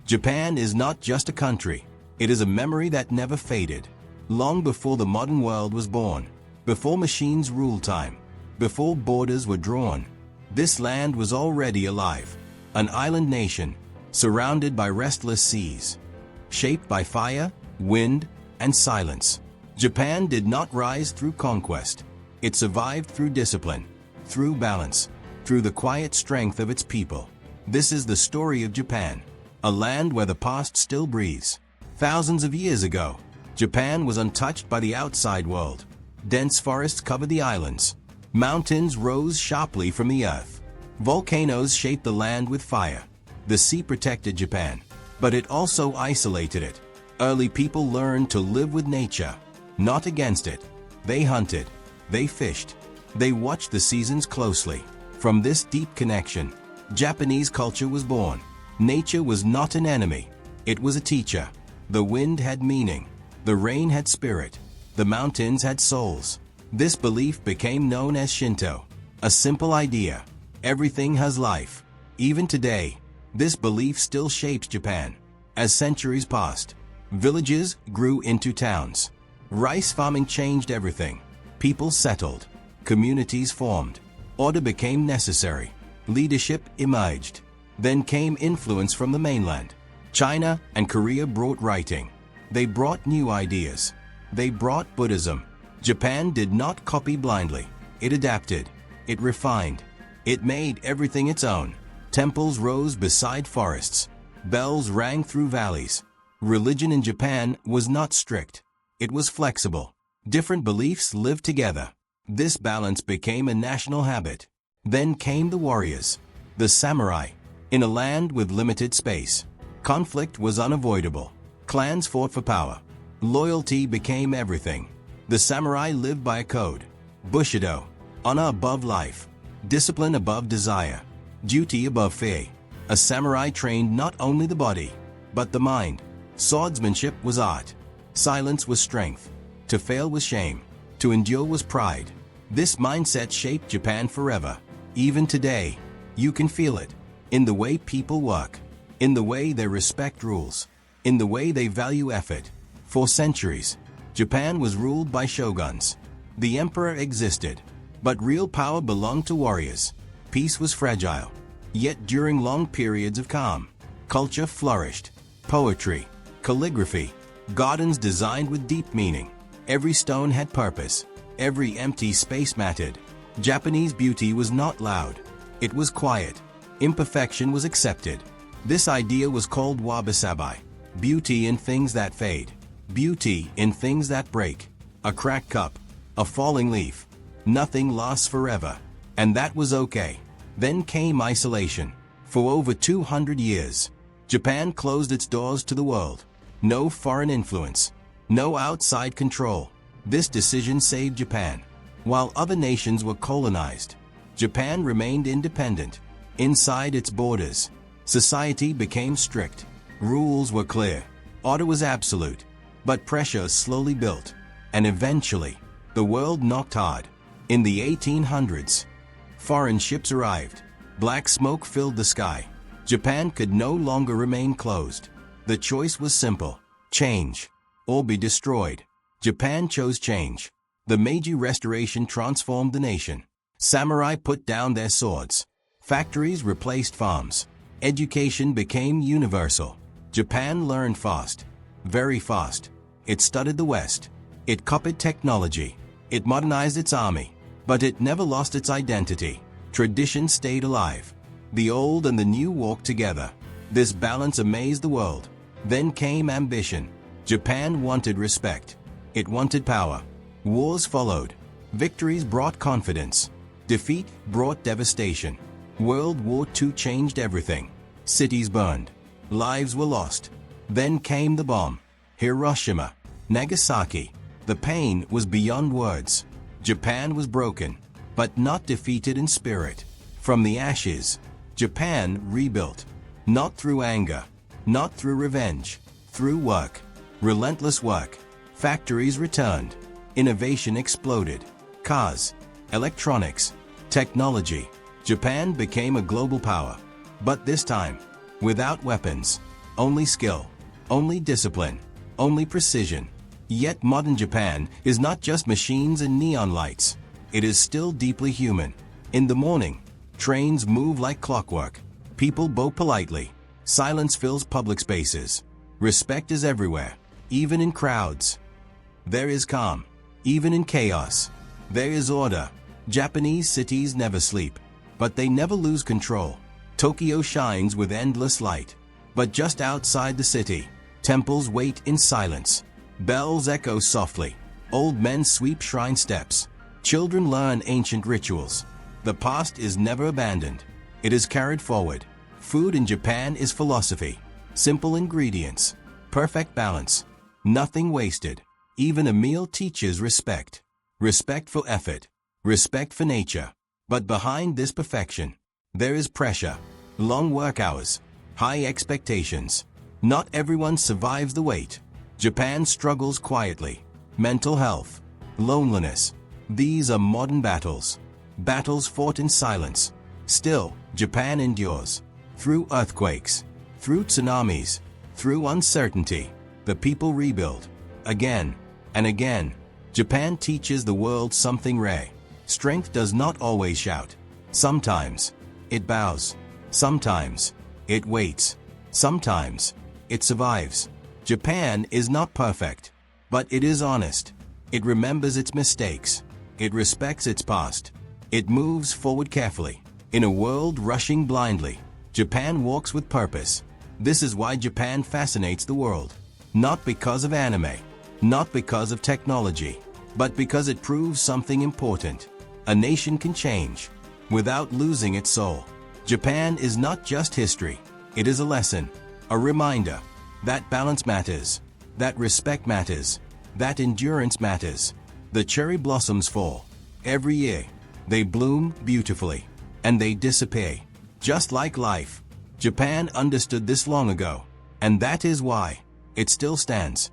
Japan is not just a country. It is a memory that never faded. Long before the modern world was born, before machines ruled time, before borders were drawn, this land was already alive. An island nation, surrounded by restless seas, shaped by fire, wind, and silence. Japan did not rise through conquest. It survived through discipline, through balance, through the quiet strength of its people. This is the story of Japan, a land where the past still breathes. Thousands of years ago, Japan was untouched by the outside world. Dense forests covered the islands. Mountains rose sharply from the earth. Volcanoes shaped the land with fire. The sea protected Japan, but it also isolated it. Early people learned to live with nature, not against it. They hunted, they fished, they watched the seasons closely. From this deep connection, Japanese culture was born. Nature was not an enemy, it was a teacher. The wind had meaning, the rain had spirit, the mountains had souls. This belief became known as Shinto, a simple idea. Everything has life. Even today, this belief still shapes Japan. As centuries passed, villages grew into towns. Rice farming changed everything. People settled. Communities formed. Order became necessary. Leadership emerged. Then came influence from the mainland. China and Korea brought writing. They brought new ideas. They brought Buddhism. Japan did not copy blindly. It adapted. It refined. It made everything its own. Temples rose beside forests. Bells rang through valleys. Religion in Japan was not strict. It was flexible. Different beliefs lived together. This balance became a national habit. Then came the warriors, the samurai. In a land with limited space, conflict was unavoidable. Clans fought for power. Loyalty became everything. The samurai lived by a code. Bushido, honor above life, discipline above desire, duty above fear. A samurai trained not only the body, but the mind. Swordsmanship was art. Silence was strength. To fail was shame. To endure was pride. This mindset shaped Japan forever. Even today, you can feel it. In the way people work. In the way they respect rules. In the way they value effort. For centuries, Japan was ruled by shoguns. The emperor existed, but real power belonged to warriors. Peace was fragile. Yet during long periods of calm, culture flourished. Poetry, calligraphy, gardens designed with deep meaning. Every stone had purpose. Every empty space mattered. Japanese beauty was not loud. It was quiet. Imperfection was accepted. This idea was called wabi-sabi. Beauty in things that fade. Beauty in things that break. A cracked cup. A falling leaf. Nothing lasts forever. And that was okay. Then came isolation. For over 200 years, Japan closed its doors to the world. No foreign influence. No outside control. This decision saved Japan. While other nations were colonized, Japan remained independent. Inside its borders, society became strict. Rules were clear. Order was absolute. But pressure slowly built. And eventually, the world knocked hard. In the 1800s, foreign ships arrived. Black smoke filled the sky. Japan could no longer remain closed. The choice was simple: change or be destroyed. Japan chose change. The Meiji Restoration transformed the nation. Samurai put down their swords. Factories replaced farms. Education became universal. Japan learned fast, very fast. It studied the West. It copied technology. It modernized its army. But it never lost its identity. Tradition stayed alive. The old and the new walked together. This balance amazed the world. Then came ambition. Japan wanted respect. It wanted power. Wars followed. Victories brought confidence. Defeat brought devastation. World War II changed everything. Cities burned. Lives were lost. Then came the bomb. Hiroshima, Nagasaki. The pain was beyond words. Japan was broken, but not defeated in spirit. From the ashes, Japan rebuilt. Not through anger, not through revenge, through work. Relentless work. Factories returned. Innovation exploded. Cars, electronics, technology. Japan became a global power. But this time, without weapons. only skill, only discipline, only precision. Yet modern Japan is not just machines and neon lights. It is still deeply human. In the morning, trains move like clockwork. People bow politely. Silence fills public spaces. Respect is everywhere, even in crowds. There is calm, even in chaos. There is order. Japanese cities never sleep, but they never lose control. Tokyo shines with endless light. But just outside the city, temples wait in silence. Bells echo softly. Old men sweep shrine steps. Children learn ancient rituals. The past is never abandoned. It is carried forward. Food in Japan is philosophy. Simple ingredients. Perfect balance. Nothing wasted. Even a meal teaches respect. Respect for effort. Respect for nature. But behind this perfection, there is pressure. Long work hours. High expectations. Not everyone survives the wait. Japan struggles quietly. Mental health. Loneliness. These are modern battles. Battles fought in silence. Still, Japan endures. Through earthquakes. Through tsunamis. Through uncertainty. The people rebuild. Again and again. Japan teaches the world something rare. Strength does not always shout. Sometimes it bows. Sometimes it waits. Sometimes it survives. Japan is not perfect, but it is honest. It remembers its mistakes. It respects its past. It moves forward carefully. In a world rushing blindly, Japan walks with purpose. This is why Japan fascinates the world. Not because of anime, not because of technology, but because it proves something important. A nation can change without losing its soul. Japan is not just history. It is a lesson, a reminder that balance matters, that respect matters, that endurance matters. The cherry blossoms fall. Every year, they bloom beautifully, and they disappear. Just like life, Japan understood this long ago, and that is why it still stands.